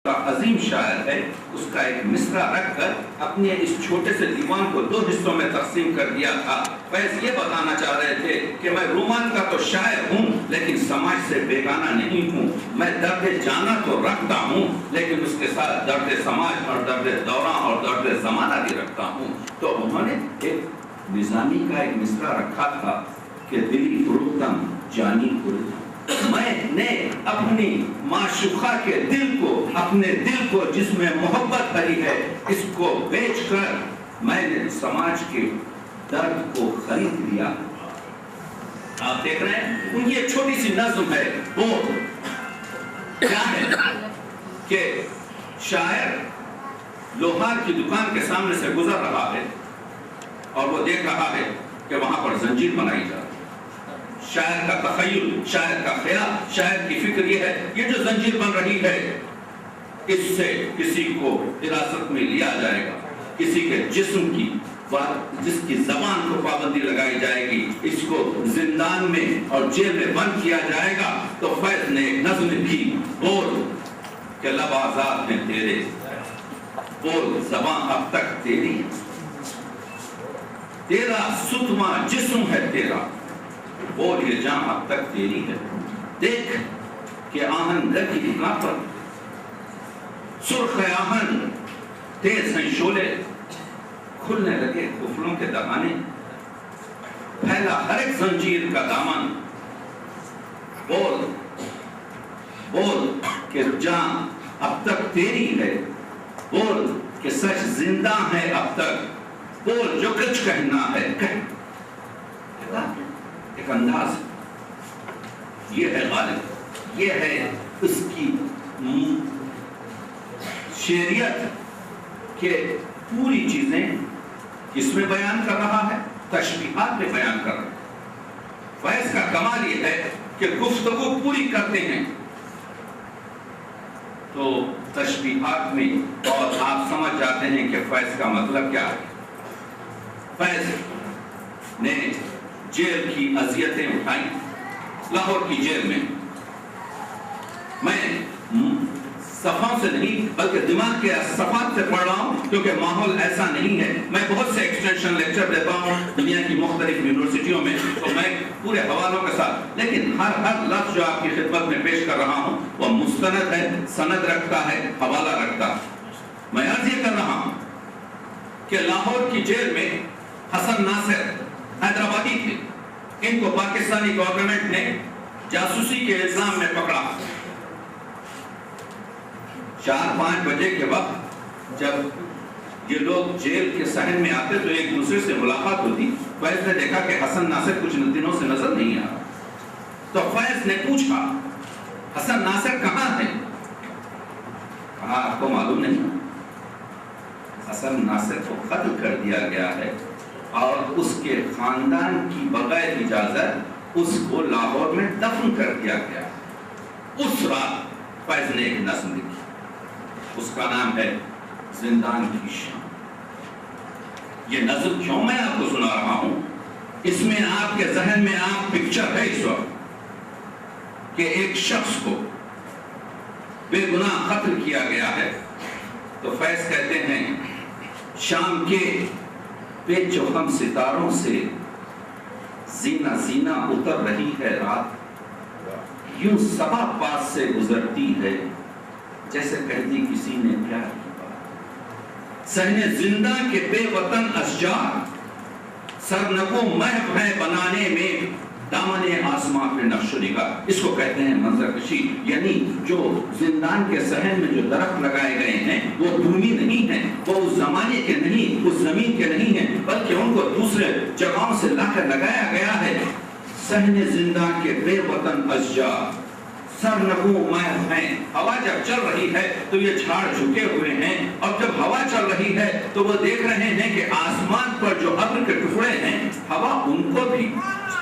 عظیم شاعر ہے، اس کا ایک مصرع رکھ کر اپنے اس چھوٹے سے دیوان کو 2 حصوں میں تقسیم کر دیا تھا۔ فیض یہ بتانا چاہ رہے تھے کہ میں رومان کا تو شاعر ہوں لیکن سماج سے بیگانہ نہیں ہوں، میں درد جانا تو رکھتا ہوں لیکن اس کے ساتھ درد سماج اور درد دوران اور درد زمانہ بھی رکھتا ہوں۔ تو انہوں نے ایک نظامی کا ایک مصرع رکھا تھا کہ دلی فروختم جانی فروختم، میں نے اپنی معشوقہ کے دل کو، اپنے دل کو جس میں محبت بھری ہے، اس کو بیچ کر میں نے سماج کے درد کو خرید لیا۔ آپ دیکھ رہے ہیں ان کی ایک چھوٹی سی نظم ہے، وہ کیا ہے کہ شاعر لوہار کی دکان کے سامنے سے گزر رہا ہے اور وہ دیکھ رہا ہے کہ وہاں پر زنجیر بنائی جا رہی ہے۔ شاعر کا تخیل، شاعر کا خیال، شاعر کی فکر یہ ہے یہ جو زنجیر بن رہی ہے اس سے کسی کو حراست میں لیا جائے گا، کسی کے جسم کی جس کی زبان کو پابندی لگائی جائے گی، اس کو زندان میں اور جیل میں بند کیا جائے گا۔ تو فیض نے ایک نظم لکھی، بول کہ لب آزاد ہیں تیرے، بول زبان اب تک تیری، تیرا ستما جسم ہے تیرا، بول یہ جان اب تک تیری ہے۔ دیکھ کہ آہن گر کی دکان پر سرخ آہن تیز ہیں شولے، کھلنے لگے قفلوں کے دہانے، پھیلا ہر ایک زنجیر کا دامن، بول بول کہ جان اب تک تیری ہے، بول کہ سچ زندہ ہے اب تک، بول جو کچھ کہنا ہے کہہ۔ ایک انداز یہ ہے غالب، یہ ہے اس کی شعریت کہ پوری چیزیں اس میں بیان کر رہا ہے، تشبیہات میں بیان کر رہا ہے۔ فیض کا کمال یہ ہے کہ گفتگو پوری کرتے ہیں تو تشبیہات میں اور آپ سمجھ جاتے ہیں کہ فیض کا مطلب کیا ہے۔ فیض نے جیل کی اذیتیں اٹھائیں، لاہور کی جیل میں میں صفحوں سے نہیں بلکہ دماغ کے صفحات سے پڑھ رہا ہوں کیونکہ ماحول ایسا نہیں ہے۔ میں بہت سے ایکسٹینشن لیکچر دیتا ہوں دنیا کی مختلف یونیورسٹیوں میں، تو میں پورے حوالوں کے ساتھ، لیکن ہر لفظ جو آپ کی خدمت میں پیش کر رہا ہوں وہ مستند ہے، سند رکھتا ہے، حوالہ رکھتا ہے۔ میں عرض یہ کر رہا ہوں کہ لاہور کی جیل میں حسن ناصر حیدرآبادی تھے، ان کو پاکستانی گورنمنٹ نے جاسوسی کے الزام میں پکڑا۔ 4-5 بجے کے وقت جب یہ لوگ جیل کے صحن میں آتے تو ایک دوسرے سے ملاقات ہوتی۔ فیض نے دیکھا کہ حسن ناصر کچھ دنوں سے نظر نہیں آ رہا، تو فیض نے پوچھا حسن ناصر کہاں ہے؟ کہا آپ کو معلوم نہیں، حسن ناصر کو قتل کر دیا گیا ہے اور اس کے خاندان کی بغیر اجازت اس کو لاہور میں دفن کر دیا گیا۔ اس رات فیض نے ایک نظم لکھی، اس کا نام ہے زندان کی شام۔ یہ نظم کیوں میں آپ کو سنا رہا ہوں؟ اس میں آپ کے ذہن میں آپ پکچر ہے اس وقت کہ ایک شخص کو بے گناہ قتل کیا گیا ہے، تو فیض کہتے ہیں شام کے پیچ و خم ستاروں سے زینہ زینہ اتر رہی ہے رات، یوں صبا پاس سے گزرتی ہے جیسے کہتی کسی نے پیار کی بات، صحن زندہ کے بے وطن اشجار سرنگو محو ہے بنانے میں دامن آسماں پہ نقش و نگار۔ اس کو کہتے ہیں منظر کشی، یعنی جو زندان کے صحن میں جو درخت لگائے گئے ہیں وہ بھومی نہیں ہیں، وہ اس زمانے کے نہیں، اس زمین کے نہیں ہیں، بلکہ ان کو دوسرے جگہوں سے لا کر لگایا گیا ہے۔ صحن زندان کے بے وطن اشجار سرنگو محو ہیں، ہوا جب چل رہی ہے تو یہ جھاڑ جھکے ہوئے ہیں، اور جب ہوا چل رہی ہے تو وہ دیکھ رہے ہیں کہ آسمان پر جو ابر کے ٹکڑے ہیں ہوا ان کو بھی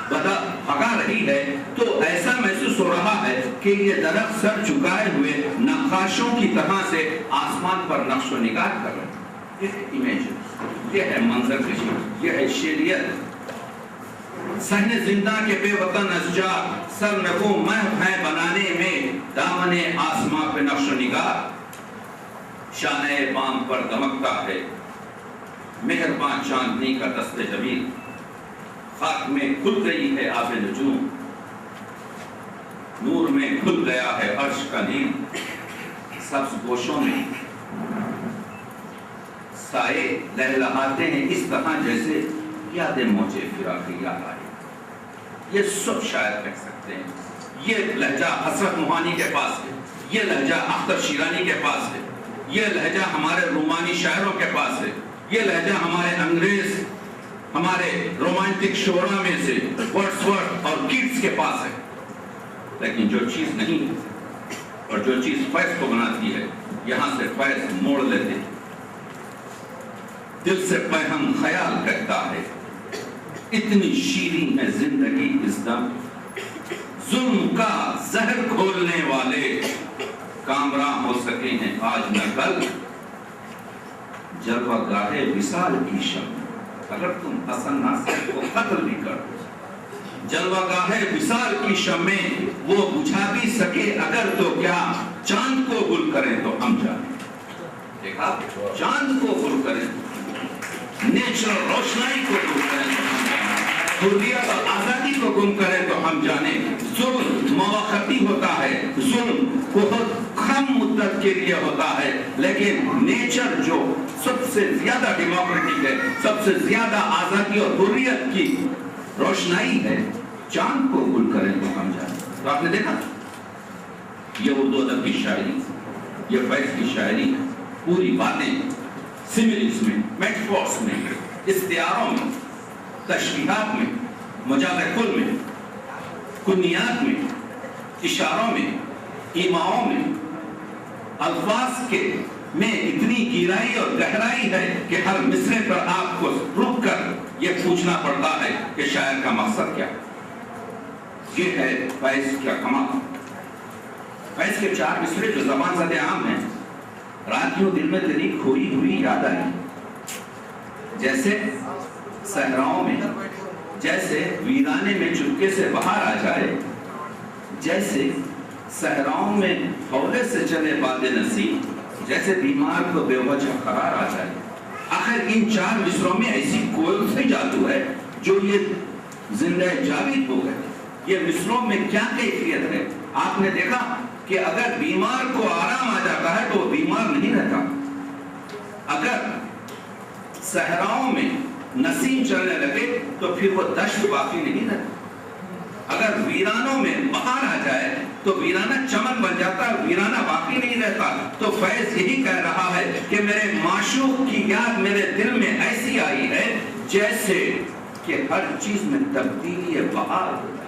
بھگا رہی ہے، تو ایسا محسوس ہو رہا ہے کہ یہ درخت سر جھکائے ہوئے نقاشوں کی طرح سے آسمان پر نقش و نگار کر رہے ہیں۔ یہ امیج، یہ ہے منظر کشی، یہ ہے شعریت۔ صحن زندہ کے بے وطن اشجار سر نگو محو ہے بنانے میں دامن آسماں پہ نقش و نگار، شانہ بام پر دمکتا ہے مہربان چاندنی کا دست جمیل، خاک میں کھل گئی ہے آب نجوم، نور میں کھل گیا ہے عرش کا نیل، سبز گوشوں میں سائے لہلہاتے ہیں اس طرح جیسے یاد موجے فراق یاد آئے۔ یہ سب شاعر کہہ سکتے ہیں۔ یہ لہجہ حسرت موہانی کے پاس ہے، یہ لہجہ اختر شیرانی کے پاس ہے، یہ لہجہ ہمارے رومانی شاعروں کے پاس ہے، یہ لہجہ ہمارے انگریز، ہمارے رومانٹک شعراء میں سے ورڈسورتھ اور کیٹس کے پاس ہے۔ لیکن جو چیز نہیں ہے اور جو چیز فیض کو بناتی ہے، یہاں سے فیض موڑ لیتے ہیں۔ دل سے پیغام خیال کہتا ہے اتنی شیریں ہے زندگی اس دم، ظلم کا زہر کھولنے والے کامراں ہو سکے ہیں آج نہ کل، جلوہ گاہ وصال کی شمع اگر تم حسن ناصر کو قتل بھی کر دو، جلوہ گاہ وصال کی شمع وہ بجھا بھی سکے اگر تو کیا چاند کو گل کریں تو ہم جانیں۔ دیکھا، چاند کو گل کریں، نیچر روشنائی کو گم کریں تو ہم جانیں، حریت اور آزادی کو گم کریں تو ہم جانیں۔ ظلم مواقعی ہوتا ہے، ظلم بہت کم مدت کے لیے ہوتا ہے، لیکن نیچر جو سب سے زیادہ ڈیموکریٹک ہے، سب سے زیادہ آزادی اور حریت کی روشنائی ہے، چاند کو گل کریں تو ہم جانیں۔ تو آپ نے دیکھا یہ اردو ادب کی شاعری، یہ فیض کی شاعری ہے، پوری باتیں سیملیز میں، میٹافورس میں، استعاروں میں، تشبیہات میں، مجاز کل میں، کنیات میں، اشاروں میں، ایماؤں میں، الفاظ کے میں اتنی گہرائی اور گہرائی ہے کہ ہر مصرے پر آپ کو رک کر یہ پوچھنا پڑتا ہے کہ شاعر کا مقصد کیا ہے۔ یہ ہے فیض کا کمال۔ فیض کے 4 مصرے جو زبان زد عام ہیں، رات یوں دل میں تیری کھوئی ہوئی یاد آئی، جیسے صحراؤں میں، جیسے ویرانے میں چپکے سے باہر آ جائے، جیسے صحراؤں میں ہولے سے چلے باد نسیم، جیسے بیمار کو بے وجہ قرار آ جائے۔ آخر ان 4 مصروں میں ایسی کوئی سی جادو ہے جو یہ زندہ جاوید ہو گئے۔ یہ مصروں میں کیا کیفیت ہے؟ آپ نے دیکھا کہ اگر بیمار کو آرام آ جاتا ہے تو وہ بیمار نہیں رہتا، اگر صحراؤں میں نسیم چلنے لگے تو پھر وہ دشت باقی نہیں رہتا، اگر ویرانوں میں بہار آ جائے تو ویرانہ چمن بن جاتا ہے، ویرانہ باقی نہیں رہتا۔ تو فیض یہی کہہ رہا ہے کہ میرے معشوق کی یاد میرے دل میں ایسی آئی ہے جیسے کہ ہر چیز میں تبدیلی بہار ہو جائے۔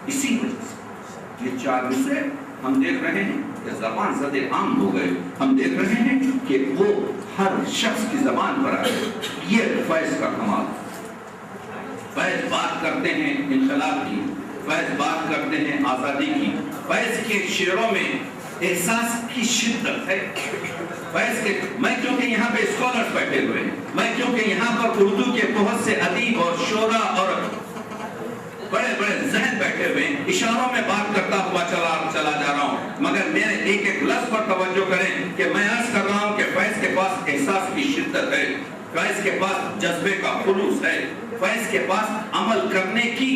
اسی وجہ سے یہ 4 مصرے ہم دیکھ رہے ہیں کہ زبان زد عام ہو گئے، ہم دیکھ رہے ہیں کہ وہ ہر شخص کی زبان پر آئے۔ یہ فیض کا کمال۔ فیض بات کرتے ہیں انقلاب کی، فیض بات کرتے ہیں آزادی کی، فیض کے شعروں میں احساس کی شدت ہے۔ فیض کے میں کیونکہ یہاں پہ اسکالرز بیٹھے ہوئے ہیں، میں کیونکہ یہاں پر اردو کے بہت سے ادیب اور شعراء اور بڑے بڑے ذہن بیٹھے ہوئے ہیں، اشاروں میں بات کرتا ہوا چلا جا رہا ہوں، مگر میرے ایک ایک لفظ پر توجہ کریں کہ میں عرض کر رہا ہوں کہ فیض کے پاس احساس کی شدت ہے، فیض کے پاس جذبے کا خلوص ہے، فیض کے پاس عمل کرنے کی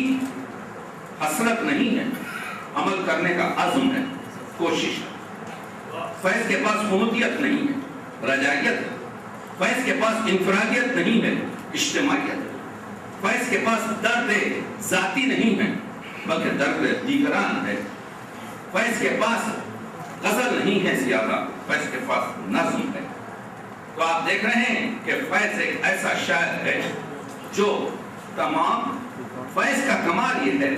حسرت نہیں ہے، عمل کرنے کا عزم ہے، کوشش ہے۔ فیض کے پاس قنوتیت نہیں ہے، رجائیت ہے۔ فیض کے پاس انفرادیت نہیں ہے، اجتماعیت ہے۔ فیض کے پاس درد ذاتی نہیں ہے بلکہ درد دیگران ہے۔ فیض کے پاس غزل نہیں ہے زیادہ، فیض کے پاس نظم ہے۔ تو آپ دیکھ رہے ہیں کہ فیض ایک ایسا شاعر ہے جو تمام فیض کا کمال یہ ہے،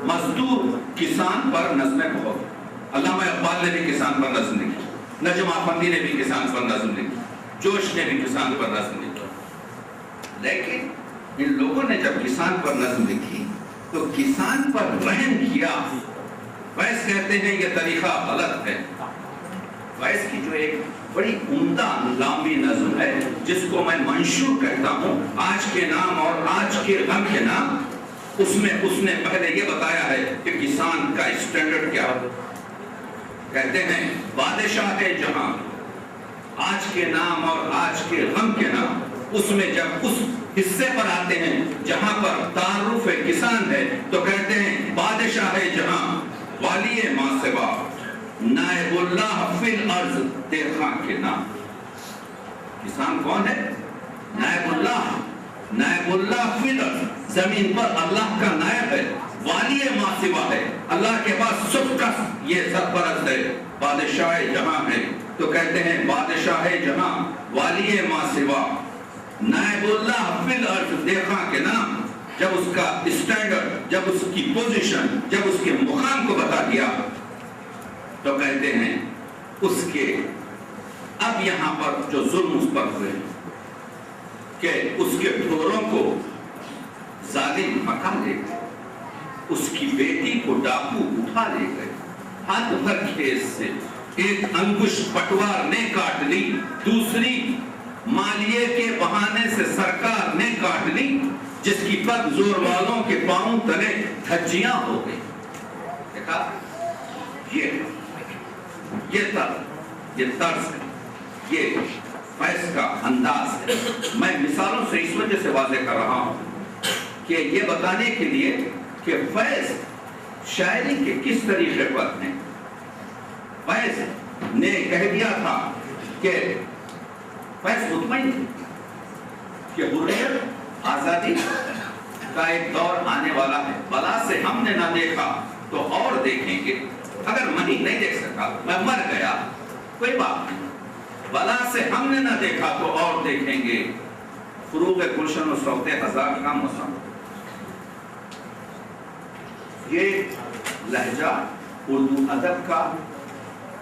مزدور کسان پر نظمیں بہت، علامہ اقبال نے بھی کسان پر نظم لکھی، نجم آفندی نے بھی کسان پر نظم لکھی، جوش نے بھی کسان پر نظم لکھی، لیکن ان لوگوں نے جب کسان پر نظم لکھی تو کسان پر رحم کیا۔ فیض کہتے ہیں یہ طریقہ غلط ہے۔ فیض کی جو ایک بڑی عمدہ لامبی نظم ہے جس کو میں منشور کہتا ہوں، آج کے نام اور آج کے غم کے نام، اس میں اس نے پہلے یہ بتایا ہے کہ کسان کا اسٹینڈرڈ کیا ہے۔ کہتے ہیں بادشاہ جہاں، آج کے نام اور آج کے غم کے نام، اس میں جب اس حصے پر آتے ہیں جہاں پر تعارف کسان ہے تو کہتے ہیں بادشاہ جہاں، والی ماں سوا، نائب اللہ فی الارض دیکھا کے نام۔ کسان کون ہے؟ نائب اللہ، نائب اللہ فی الارض، زمین پر اللہ کا نائب ہے، والی ماں سوا ہے، اللہ کے پاس سب کا یہ سرپرست ہے، بادشاہ جہاں ہے تو کہتے ہیں بادشاہ جہاں، والی ماں سوا، نائب اللہ فی الارض دیکھا کے نام۔ جب اس کا اسٹینڈرڈ، جب اس کی پوزیشن، جب اس کے مقام کو بتا دیا تو کہتے ہیں اس کے اب یہاں پر جو ظلم اس پر ہوئے کہ اس کے ٹھوروں کو ظالم پکا لے گئے، اس کی بیٹی کو ڈاکو اٹھا لے گئے، ہاتھ بھر کھیت سے ایک انگشت پٹوار نے کاٹ لی، دوسری مالیے کے بہانے سے سرکار نے کاٹ لی، جس کی پگ زور والوں کے پاؤں تلے دھجیاں ہو گئی۔ دیکھا یہ طرز ہے، یہ فیض کا انداز ہے۔ میں مثالوں سے اس وجہ سے واضح کر رہا ہوں کہ یہ بتانے کے لیے کہ فیض شاعری کے کس طریقے پر ہیں۔ فیض نے کہہ دیا تھا کہ فیض مطمئن تھے کہ حریت، آزادی کا ایک دور آنے والا ہے، بلا سے ہم نے نہ دیکھا تو اور دیکھیں گے، اگر منی نہیں دیکھ سکا، میں مر گیا، کوئی بات نہیں، بلا سے ہم نے نہ دیکھا تو اور دیکھیں گے، فروغ گلشن و صوت ہزار کا موسم۔ یہ لہجہ اردو ادب کا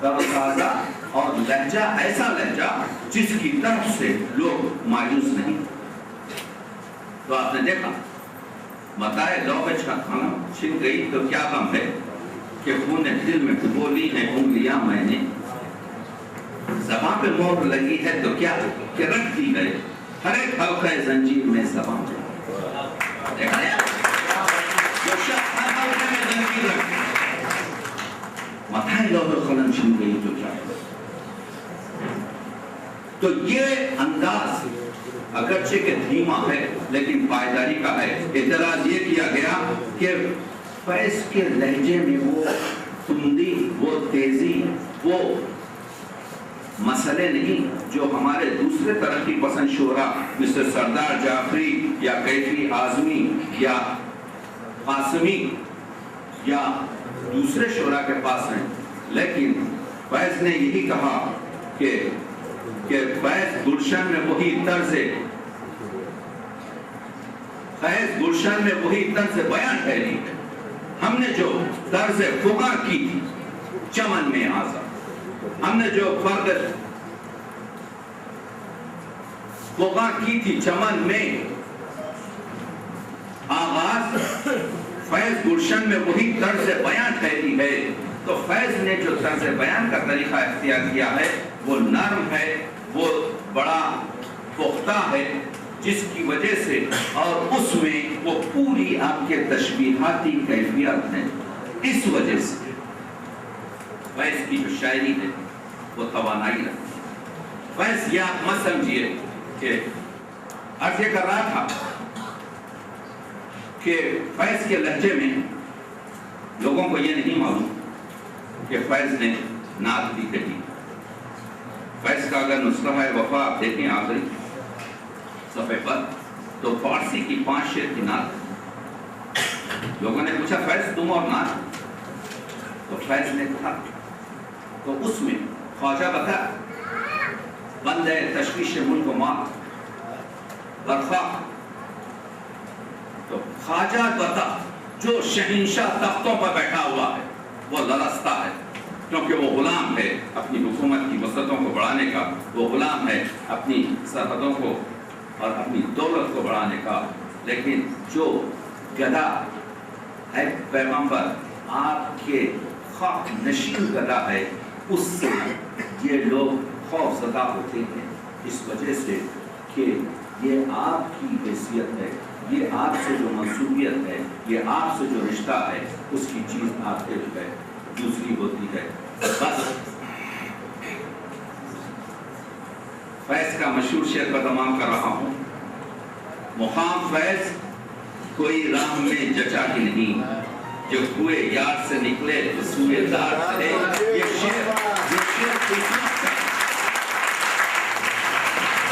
تازہ اور لہجہ ایسا لہجہ جس کی طرف سے لوگ مایوس نہیں۔ تو آپ نے دیکھا متائے لو پہ کھانا چھن گئی تو کیا غم ہے کہ خون دل میں ڈبو لی ہیں انگلیاں میں نے، زباں پہ مہر لگی ہے تو کیا کہ رکھ دی گئے ہر ایک حلقہ زنجیر میں زباں پہ۔ دیکھا ہے جو شخص ہر حلقے میں زنجیر رکھ متائے لو پہ قلم چھن گئی تو کیا۔ تو یہ انداز اگرچہ کہ دھیما ہے لیکن پائیداری کا ہے۔ اعتراض یہ کیا گیا کہ فیض کے لہجے میں وہ تندی، وہ تیزی، وہ مسئلے نہیں جو ہمارے دوسرے ترقی پسند شعراء مثل سردار جعفری یا کیفی اعظمی یا قاسمی یا دوسرے شعراء کے پاس ہیں۔ لیکن فیض نے یہی کہا کہ فیض گلشن میں وہی طرز بیان ٹھہری ہے۔ ہم نے جو طرز فغاں کی تھی چمن میں آزاد، ہم نے جو فرد فغاں کی تھی چمن میں آغاز، فیض گلشن میں وہی طرز بیان ٹھہری ہے۔ تو فیض نے جو طرز بیان کا طریقہ اختیار کیا ہے وہ نرم ہے، وہ بڑا پختہ ہے، جس کی وجہ سے اور اس میں وہ پوری آپ کے تشبیہاتی کیفیت ہے۔ اس وجہ سے فیض کی جو شاعری ہے وہ توانائی رکھتی ہے۔ فیض یہ آپ مت سمجھیے کہ عرض یہ کر رہا تھا کہ فیض کے لہجے میں لوگوں کو یہ نہیں معلوم کہ فیض نے نعت بھی کہی۔ فیض کا اگر نسخہ ہے وفا آپ دیکھیں آخری صفحے پر تو فارسی کی 5 شعر کی نعت۔ لوگوں نے پوچھا فیض تم اور نعت، تو فیض نے کہا تو اس میں خواجہ بتا بندے تشویش ملک و ماں برخا، تو خواجہ بتا جو شہنشاہ تختوں پر بیٹھا ہوا ہے وہ لرزتا ہے، کیونکہ وہ غلام ہے اپنی حکومت کی وسعتوں کو بڑھانے کا، وہ غلام ہے اپنی سرحدوں کو اور اپنی دولت کو بڑھانے کا۔ لیکن جو گدا ہے پیغمبر آپ کے خاک نشین گدا ہے، اس سے یہ لوگ خوف زدہ ہوتے ہیں، اس وجہ سے کہ یہ آپ کی حیثیت ہے، یہ آپ سے جو منصوبیت ہے، یہ آپ سے جو رشتہ ہے، اس کی چیز آپ کے جو ہے دوسری ہوتی ہے۔ بس فیض کا مشہور شعر پر تمام کر رہا ہوں. مقام فیض کوئی راہ میں جچا ہی نہیں، جو کوئے یار سے نکلے تو سوئے دار چلے. یہ شعر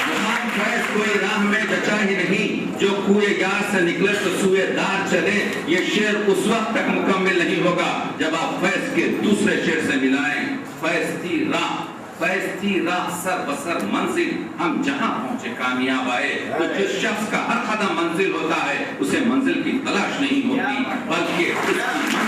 مقام فیض کوئی راہ میں جچا ہی نہیں، جو کوئے یار سے نکلے تو سوئے دار چلے. یہ شعر اس وقت تک مکمل نہیں ہوگا جب آپ فیض کے دوسرے شعر سے ملائیں. فیض تھی راہ سر بسر منزل، ہم جہاں پہنچے کامیاب آئے. تو جس شخص کا ہر قدم منزل ہوتا ہے اسے منزل کی تلاش نہیں ہوتی، بلکہ اس کی